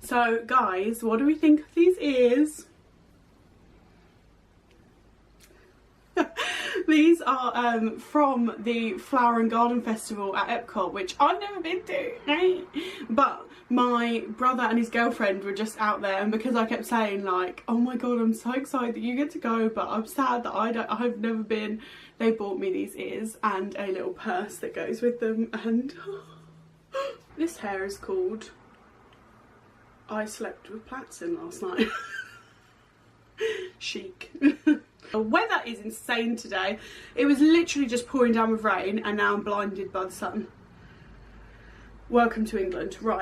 So guys, what do we think of these ears? These are from the Flower and Garden Festival at Epcot, which I've never been to, but my brother and his girlfriend were just out there, and because I kept saying like, oh my god, I'm so excited that you get to go, but I'm sad that I've never been, they bought me these ears and a little purse that goes with them. And this hair is called I Slept with Plaits in Last Night. Chic. The weather is insane today. It was literally just pouring down with rain and now I'm blinded by the sun. Welcome to England. Right.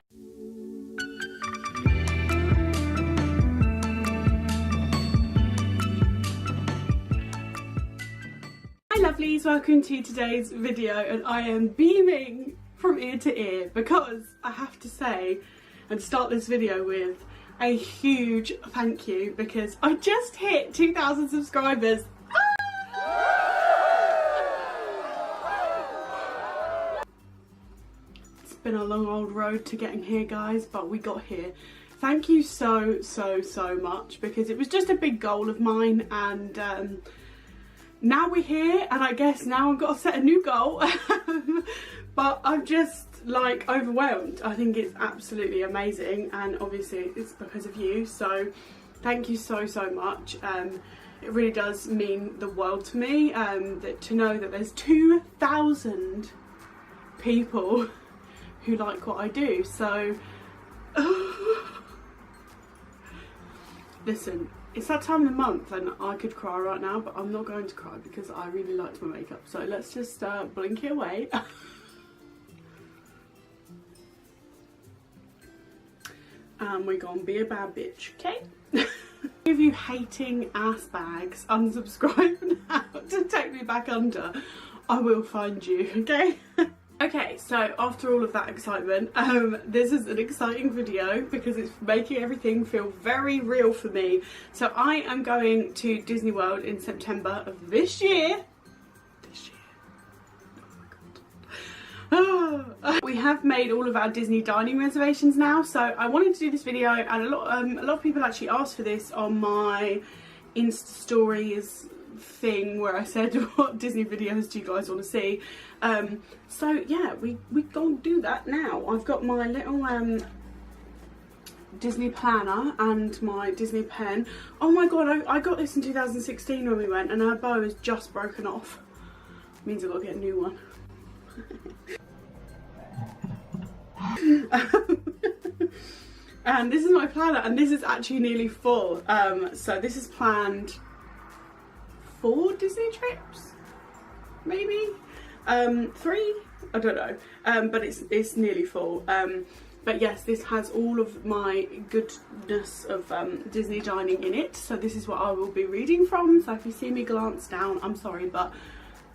Hi lovelies, welcome to today's video, and I am beaming from ear to ear because I have to say and start this video with a huge thank you because I just hit 2,000 subscribers. It's been a long old road to getting here guys, but we got here. Thank you so much, because it was just a big goal of mine, and now we're here, and I guess now I've got to set a new goal. But I'm just like overwhelmed. I think it's absolutely amazing, and obviously it's because of you, so thank you so much. It really does mean the world to me, that to know that there's 2,000 people who like what I do. So listen, it's that time of the month and I could cry right now, but I'm not going to cry because I really liked my makeup, so let's just blink it away. And we're gonna be a bad bitch, okay? If you hating ass bags, unsubscribe now to take me back under. I will find you, okay? Okay, so after all of that excitement, this is an exciting video because it's making everything feel very real for me. So I am going to Disney World in September of this year. We have made all of our Disney dining reservations now, so I wanted to do this video, and a lot of people actually asked for this on my Insta stories thing where I said what Disney videos do you guys want to see. So yeah, we gonna do that now. I've got my little Disney planner and my Disney pen. Oh my god, I got this in 2016 when we went, and our bow is just broken off. Means I've got to get a new one. And this is my planner, and this is actually nearly full. So this is planned 4 Disney trips, maybe 3, I don't know, but it's nearly full. But yes, this has all of my goodness of Disney dining in it, so this is what I will be reading from. So if you see me glance down, I'm sorry, but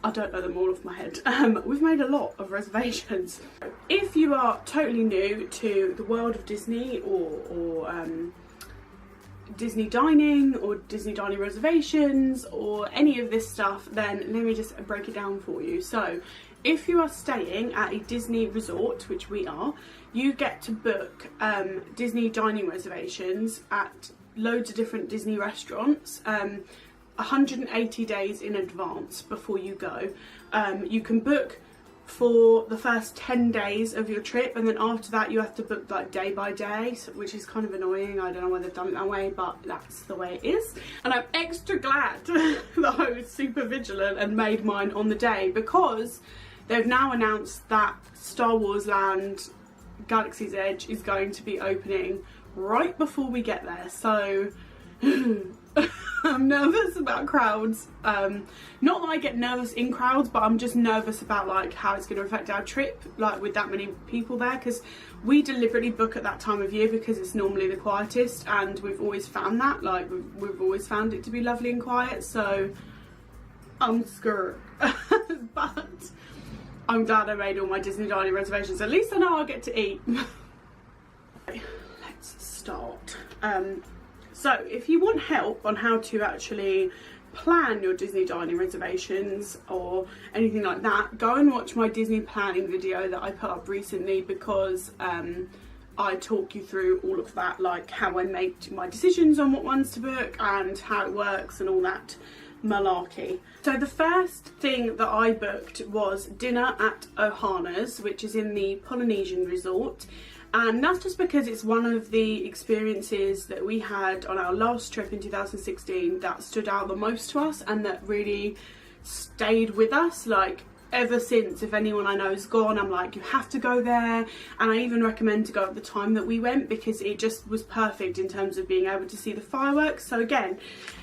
I don't know them all off my head. We've made a lot of reservations. If you are totally new to the world of Disney, or Disney dining, or Disney dining reservations, or any of this stuff, then let me just break it down for you. So if you are staying at a Disney resort, which we are, you get to book Disney dining reservations at loads of different Disney restaurants 180 days in advance before you go. You can book for the first 10 days of your trip, and then after that you have to book like day by day, which is kind of annoying. I don't know why they've done it that way, but that's the way it is. And I'm extra glad that I was super vigilant and made mine on the day, because they've now announced that Star Wars Land Galaxy's Edge is going to be opening right before we get there, so I'm nervous about crowds. Not that I get nervous in crowds, but I'm just nervous about like how it's going to affect our trip, like with that many people there, because we deliberately book at that time of year because it's normally the quietest, and we've always found that, like we've always found it to be lovely and quiet, so I'm scared. But I'm glad I made all my Disney dining reservations. At least I know I'll get to eat. Okay, let's start. So if you want help on how to actually plan your Disney dining reservations or anything like that, go and watch my Disney planning video that I put up recently, because I talk you through all of that, like how I make my decisions on what ones to book and how it works and all that malarkey. So the first thing that I booked was dinner at Ohana's, which is in the Polynesian resort. And that's just because it's one of the experiences that we had on our last trip in 2016 that stood out the most to us and that really stayed with us. Like, ever since, if anyone I know has gone, I'm like, you have to go there. And I even recommend to go at the time that we went, because it just was perfect in terms of being able to see the fireworks. So again,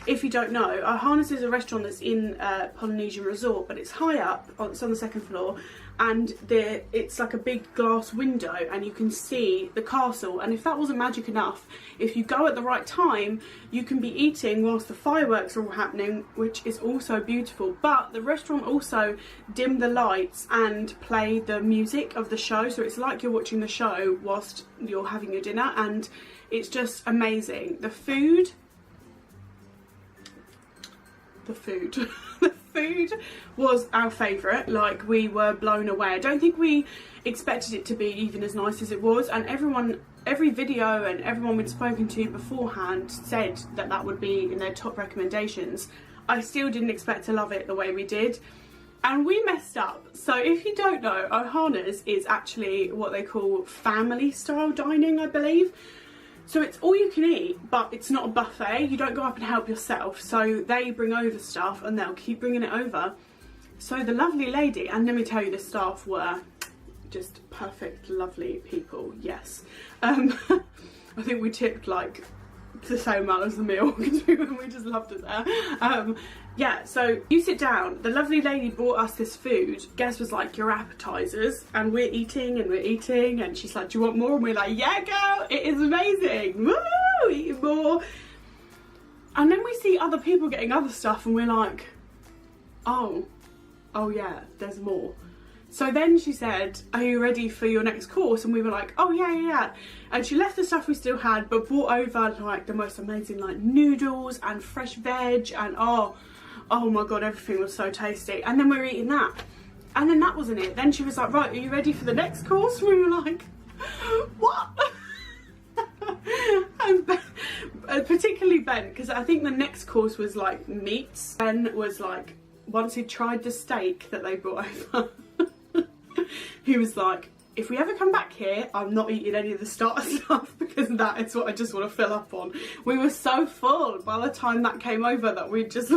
if you don't know, Ohana's is a restaurant that's in Polynesian Resort, but it's high up, it's on the second floor, and it's like a big glass window and you can see the castle. And if that wasn't magic enough, if you go at the right time, you can be eating whilst the fireworks are all happening, which is also beautiful. But the restaurant also dim the lights and play the music of the show, so it's like you're watching the show whilst you're having your dinner, and it's just amazing. The food the food was our favourite. Like, we were blown away. I don't think we expected it to be even as nice as it was, and every video and everyone we'd spoken to beforehand said that that would be in their top recommendations. I still didn't expect to love it the way we did, and we messed up. So if you don't know, Ohana's is actually what they call family style dining, I believe. So it's all you can eat, but it's not a buffet. You don't go up and help yourself. So they bring over stuff and they'll keep bringing it over. So the lovely lady, and let me tell you, the staff were just perfect, lovely people, yes. I think we tipped like the same amount as the meal because we just loved it there. Yeah, so you sit down, the lovely lady brought us this food. Guess was like your appetizers, and we're eating and she's like, do you want more? And we're like, yeah girl, it is amazing, woo, eating more. And then we see other people getting other stuff and we're like, oh yeah, there's more. So then she said, are you ready for your next course? And we were like, oh yeah. And she left the stuff we still had, but brought over like the most amazing like noodles and fresh veg, and oh my god, everything was so tasty. And then we were eating that, and then that wasn't it. Then she was like, right, are you ready for the next course? We were like, what? And Ben, particularly Ben, because I think the next course was like meats. Ben was like, once he'd tried the steak that they brought over, he was like, if we ever come back here, I'm not eating any of the starter stuff because that is what I just want to fill up on. We were so full by the time that came over that we just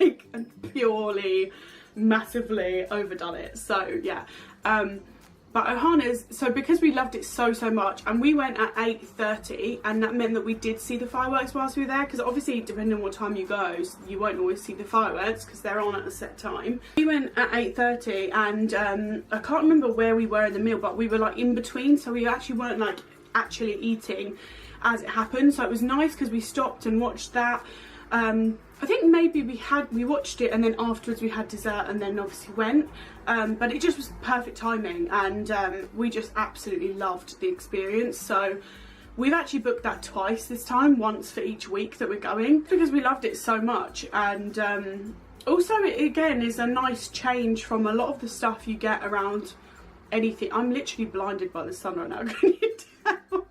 like purely massively overdone it. So yeah, but Ohana's, so because we loved it so much, and we went at 8:30, and that meant that we did see the fireworks whilst we were there, because obviously depending on what time you go, you won't always see the fireworks because they're on at a set time. We went at 8:30, and I can't remember where we were in the meal, but we were like in between, so we actually weren't like actually eating as it happened. So it was nice because we stopped and watched that. I think maybe we watched it and then afterwards we had dessert and then obviously went, but it just was perfect timing, and we just absolutely loved the experience. So we've actually booked that twice this time, once for each week that we're going, because we loved it so much. And also it again is a nice change from a lot of the stuff you get around anything. I'm literally blinded by the sun right now, can you tell?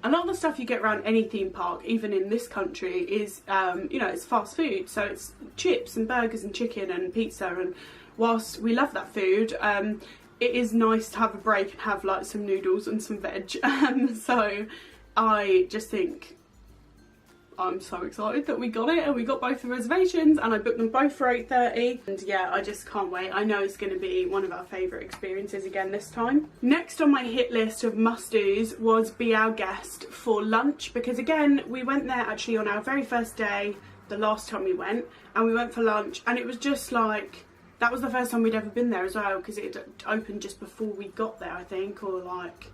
A lot of the stuff you get around any theme park, even in this country, is, you know, it's fast food. So it's chips and burgers and chicken and pizza. And whilst we love that food, it is nice to have a break and have like some noodles and some veg. So I just think I'm so excited that we got it, and we got both the reservations, and I booked them both for 8:30, and yeah, I just can't wait. I know it's going to be one of our favourite experiences again this time. Next on my hit list of must-dos was Be Our Guest for lunch, because again, we went there actually on our very first day, the last time we went, and we went for lunch, and it was just like, that was the first time we'd ever been there as well, because it opened just before we got there, I think, or like,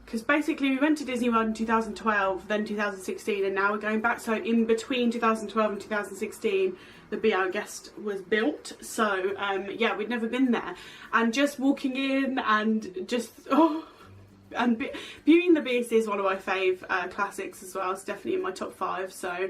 because basically we went to Disney World in 2012, then 2016, and now we're going back. So in between 2012 and 2016, the Be Our Guest was built. So yeah, we'd never been there, and just walking in and just Beauty and the Beast is one of my fave classics as well. It's definitely in my top 5. So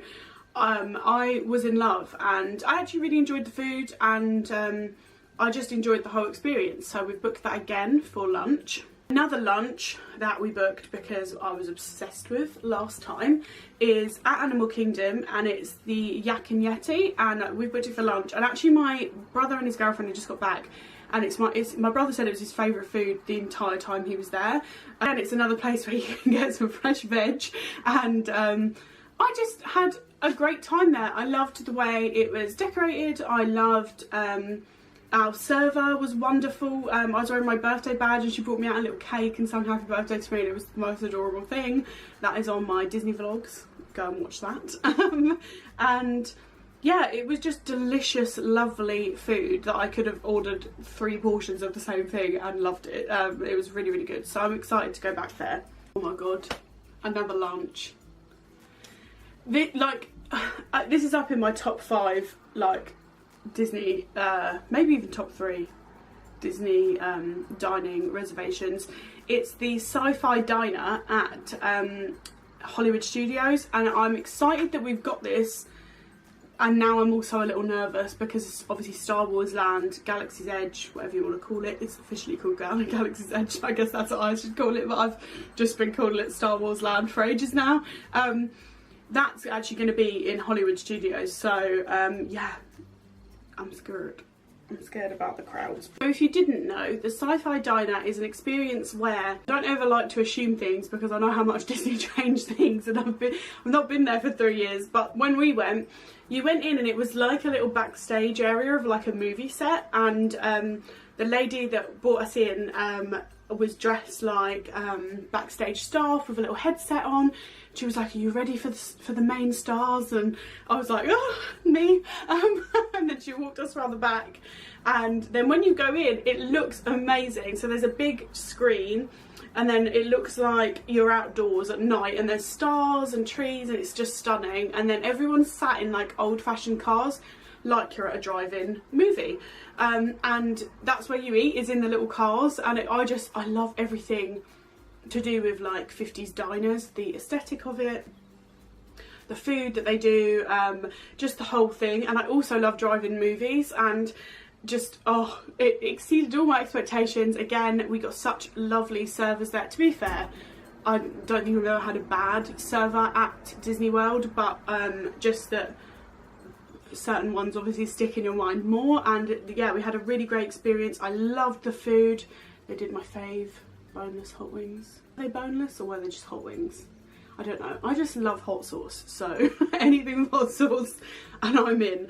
I was in love, and I actually really enjoyed the food, and I just enjoyed the whole experience. So we've booked that again for lunch. Another lunch that we booked because I was obsessed with last time is at Animal Kingdom, and it's the Yak and Yeti, and we booked it for lunch. And actually my brother and his girlfriend had just got back, and my brother said it was his favourite food the entire time he was there. And it's another place where you can get some fresh veg, and I just had a great time there. I loved the way it was decorated. I loved our server was wonderful. I was wearing my birthday badge and she brought me out a little cake and sang happy birthday to me, and it was the most adorable thing. That is on my Disney vlogs, go and watch that. And yeah, it was just delicious, lovely food that I could have ordered 3 portions of the same thing and loved it. It was really, really good, so I'm excited to go back there. Oh my god, another lunch. This is up in my top 5, like, Disney, maybe even top 3 Disney dining reservations. It's the Sci-Fi Diner at Hollywood Studios, and I'm excited that we've got this. And now I'm also a little nervous because it's obviously Star Wars Land, Galaxy's Edge, whatever you want to call it. It's officially called Galaxy's Edge. I guess that's what I should call it, but I've just been calling it Star Wars Land for ages now. That's actually going to be in Hollywood Studios, so yeah, I'm scared. I'm scared about the crowds. So if you didn't know, the Sci-Fi Diner is an experience where I don't ever like to assume things because I know how much Disney changed things, and I've not been there for 3 years, but when we went, you went in and it was like a little backstage area of like a movie set, and the lady that brought us in was dressed like backstage staff with a little headset on. She was like, "Are you ready for the main stars?" And I was like, "Oh, me." And then she walked us around the back, and then when you go in, it looks amazing. So there's a big screen, and then it looks like you're outdoors at night, and there's stars and trees, and it's just stunning. And then everyone's sat in like old-fashioned cars, like you're at a drive-in movie, and that's where you eat, is in the little cars. And I love everything to do with like 50s diners, the aesthetic of it, the food that they do, just the whole thing. And I also love drive-in movies, and just, oh, it exceeded all my expectations. Again, we got such lovely servers there. To be fair, I don't think we've ever had a bad server at Disney World, but just that certain ones obviously stick in your mind more. And yeah, we had a really great experience. I loved the food. They did my fave, boneless hot wings. Are they boneless or were they just hot wings? I don't know. I just love hot sauce, so anything with hot sauce and I'm in.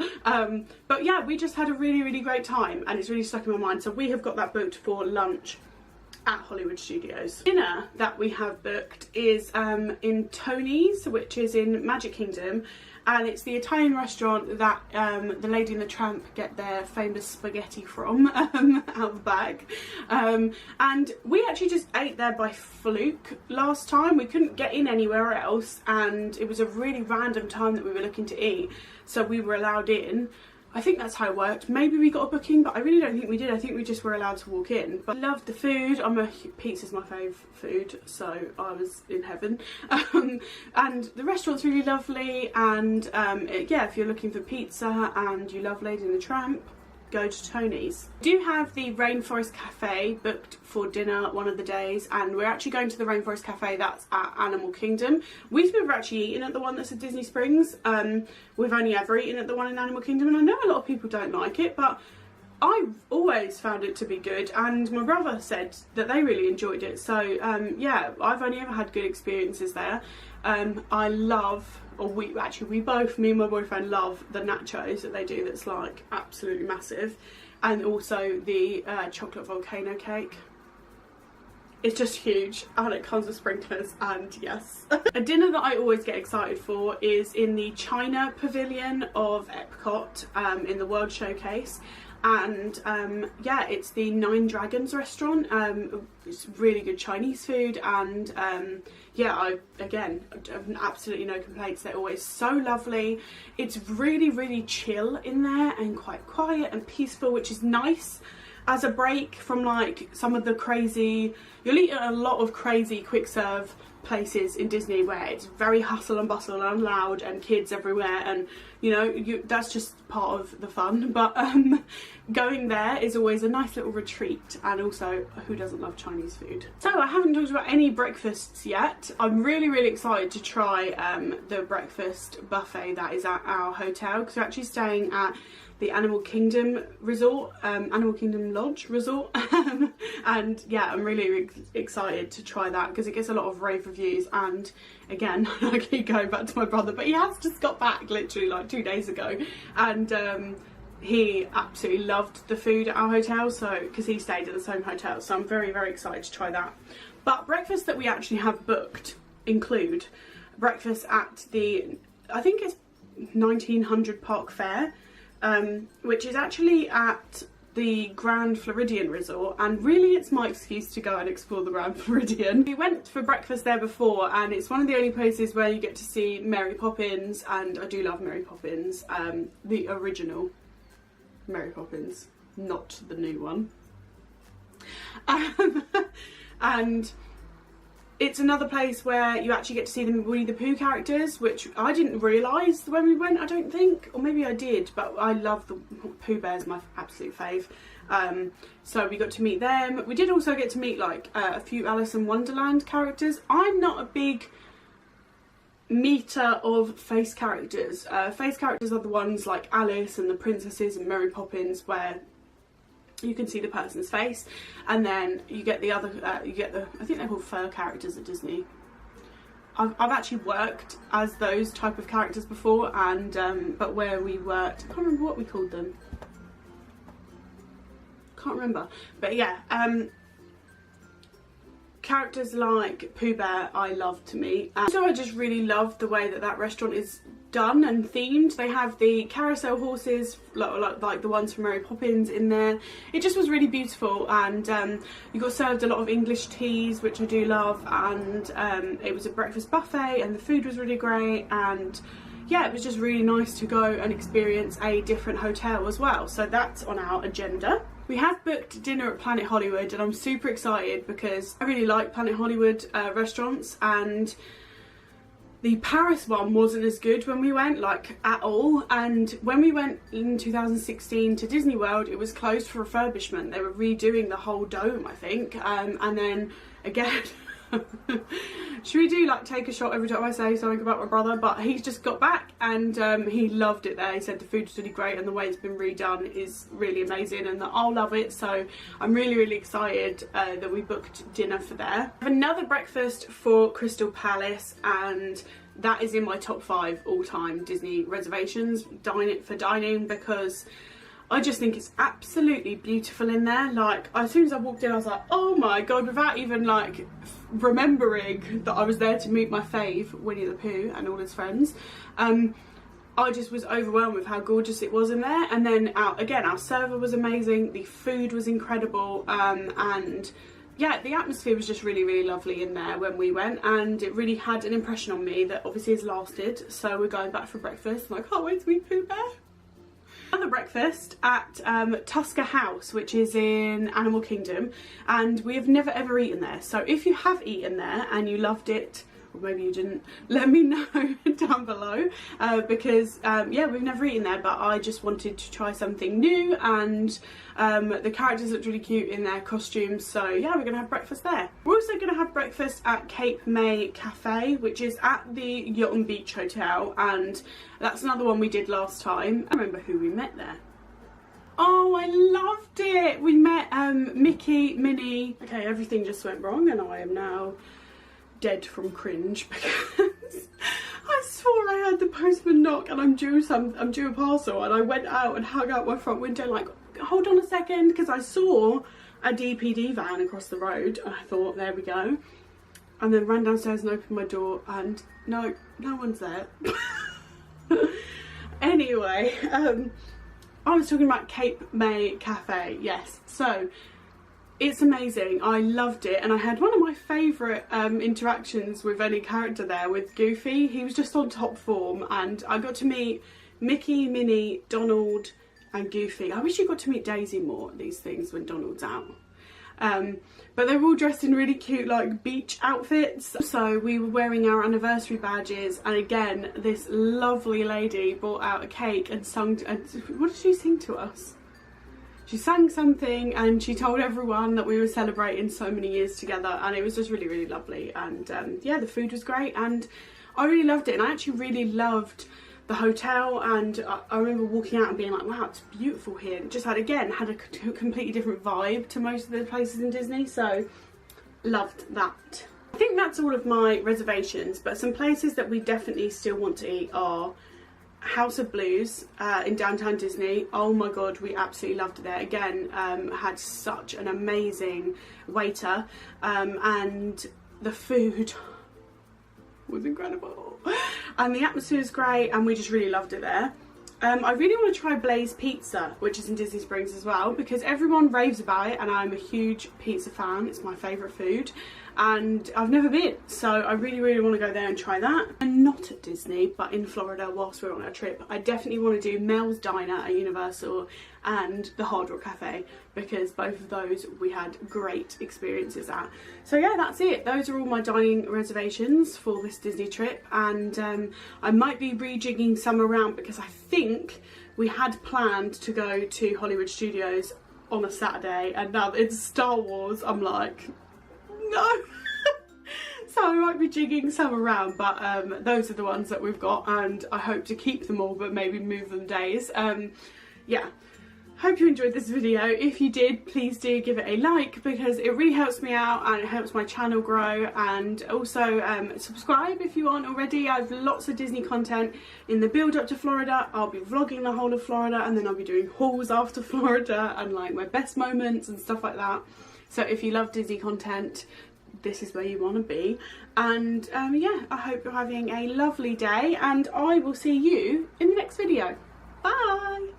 But yeah, we just had a really, really great time, and it's really stuck in my mind. So we have got that booked for lunch at Hollywood Studios. Dinner that we have booked is in Tony's, which is in Magic Kingdom, and it's the Italian restaurant that the Lady and the Tramp get their famous spaghetti from, out the bag. And we actually just ate there by fluke last time. We couldn't get in anywhere else, and it was a really random time that we were looking to eat, so we were allowed in. I think that's how it worked. Maybe we got a booking, but I really don't think we did. I think we just were allowed to walk in. But I loved the food. Pizza's my fave food, so I was in heaven. And the restaurant's really lovely, and yeah, if you're looking for pizza and you love Lady and the Tramp, go to Tony's. We do have the Rainforest Cafe booked for dinner one of the days, and we're actually going to the Rainforest Cafe that's at Animal Kingdom. We've never actually eaten at the one that's at Disney Springs. We've only ever eaten at the one in Animal Kingdom, and I know a lot of people don't like it, but I've always found it to be good, and my brother said that they really enjoyed it. So yeah, I've only ever had good experiences there. I love, or we both, me and my boyfriend, love the nachos that they do, that's like absolutely massive, and also the chocolate volcano cake. It's just huge, and it comes with sprinklers, and yes. A dinner that I always get excited for is in the China Pavilion of Epcot, in the World Showcase. And yeah, it's the Nine Dragons restaurant. It's really good Chinese food, and yeah, I have absolutely no complaints. They're always so lovely. It's really, really chill in there, and quite quiet and peaceful, which is nice as a break from like some of the crazy, you'll eat a lot of crazy quick serve places in Disney where it's very hustle and bustle and loud and kids everywhere, and you know, that's just part of the fun. But going there is always a nice little retreat, and also, who doesn't love Chinese food? So I haven't talked about any breakfasts yet. I'm really excited to try the breakfast buffet that is at our hotel, because we're actually staying at the Animal Kingdom Resort, Animal Kingdom Lodge Resort, and yeah, I'm really excited to try that because it gets a lot of rave reviews. And again, I keep going back to my brother, but he has just got back literally like 2 days ago, and he absolutely loved the food at our hotel, so because he stayed at the same hotel, so I'm very excited to try that. But breakfast that we actually have booked include breakfast at the, I think it's 1900 Park Fair, which is actually at the Grand Floridian Resort, and really it's my excuse to go and explore the Grand Floridian. We went for breakfast there before, and it's one of the only places where you get to see Mary Poppins, and I do love Mary Poppins, the original Mary Poppins, not the new one. And it's another place where you actually get to see the Winnie the Pooh characters, which I didn't realise when we went, I don't think, or maybe I did, but I love the Pooh Bears, my absolute fave. So we got to meet them. We did also get to meet like a few Alice in Wonderland characters. I'm not a big meter of face characters. Face characters are the ones like Alice and the princesses and Mary Poppins, where you can see the person's face, and then you get the other, you get the, I think they're called fur characters at Disney. I've actually worked as those type of characters before, and but where we worked, I can't remember what we called them. Can't remember, but yeah, characters like Pooh Bear I love to meet. So I just really love the way that that restaurant is done and themed. They have the carousel horses like the ones from Mary Poppins in there. It just was really beautiful, and you got served a lot of English teas, which I do love, and it was a breakfast buffet, and the food was really great, and yeah, it was just really nice to go and experience a different hotel as well. So that's on our agenda. We have booked dinner at Planet Hollywood, and I'm super excited because I really like Planet Hollywood restaurants, and the Paris one wasn't as good when we went, like at all. And when we went in 2016 to Disney World, it was closed for refurbishment. They were redoing the whole dome, I think. And then again, should we do like take a shot every time I say something about my brother? But he's just got back, and he loved it there. He said the food's really great, and the way it's been redone is really amazing, and that I'll love it. So I'm really excited that we booked dinner for there. I have another breakfast for Crystal Palace, and that is in my top 5 all-time Disney reservations for dining, because I just think it's absolutely beautiful in there. Like, as soon as I walked in, I was like, oh my god, without even like remembering that I was there to meet my fave, Winnie the Pooh, and all his friends. I just was overwhelmed with how gorgeous it was in there. And then our server was amazing, the food was incredible, and yeah, the atmosphere was just really lovely in there when we went, and it really had an impression on me that obviously has lasted. So we're going back for breakfast, and I can't wait to meet Pooh Bear. Another breakfast at Tusker House, which is in Animal Kingdom, and we have never ever eaten there. So if you have eaten there and you loved it, or maybe you didn't, let me know down below, because yeah, we've never eaten there, but I just wanted to try something new, and the characters looked really cute in their costumes, so yeah, we're gonna have breakfast there. We're also gonna have breakfast at Cape May Cafe, which is at the Yacht and Beach Hotel, and that's another one we did last time. I remember who we met there. Oh, I loved it! We met Mickey, Minnie. Okay, everything just went wrong, and I am now dead from cringe because I swore I heard the postman knock, and I'm due a parcel, and I went out and hung out my front window like, hold on a second, because I saw a DPD van across the road, and I thought, there we go, and then ran downstairs and opened my door, and no one's there. Anyway, I was talking about Cape May Cafe. Yes, so it's amazing. I loved it, and I had one of my favourite interactions with any character there with Goofy. He was just on top form, and I got to meet Mickey, Minnie, Donald and Goofy. I wish you got to meet Daisy more at these things when Donald's out. But they were all dressed in really cute like beach outfits. So we were wearing our anniversary badges, and again this lovely lady brought out a cake and sung, what did she sing to us? She sang something and she told everyone that we were celebrating so many years together, and it was just really, really lovely. And yeah, the food was great and I really loved it, and I actually really loved the hotel. And I remember walking out and being like, wow, it's beautiful here. It just had a completely different vibe to most of the places in Disney, so loved that. I think that's all of my reservations, but some places that we definitely still want to eat are House of Blues in downtown Disney. Oh my god, we absolutely loved it there. Again, had such an amazing waiter, and the food was incredible and the atmosphere was great, and we just really loved it there. I really want to try Blaze Pizza, which is in Disney Springs as well, because everyone raves about it and I'm a huge pizza fan. It's my favourite food and I've never been, so I really, really want to go there and try that. And not at Disney, but in Florida whilst we're on our trip, I definitely want to do Mel's Diner at Universal and the Hard Rock Cafe, because both of those we had great experiences at. So yeah, that's it. Those are all my dining reservations for this Disney trip, and I might be rejigging some around because I think we had planned to go to Hollywood Studios on a Saturday, and now it's Star Wars. I'm like, no. So I might be jigging some around, but those are the ones that we've got, and I hope to keep them all but maybe move them days. Yeah, hope you enjoyed this video. If you did, please do give it a like, because it really helps me out and it helps my channel grow. And also subscribe if you aren't already. I have lots of Disney content in the build up to Florida. I'll be vlogging the whole of Florida, and then I'll be doing hauls after Florida and like my best moments and stuff like that. So if you love Disney content, this is where you want to be. And yeah, I hope you're having a lovely day, and I will see you in the next video. Bye!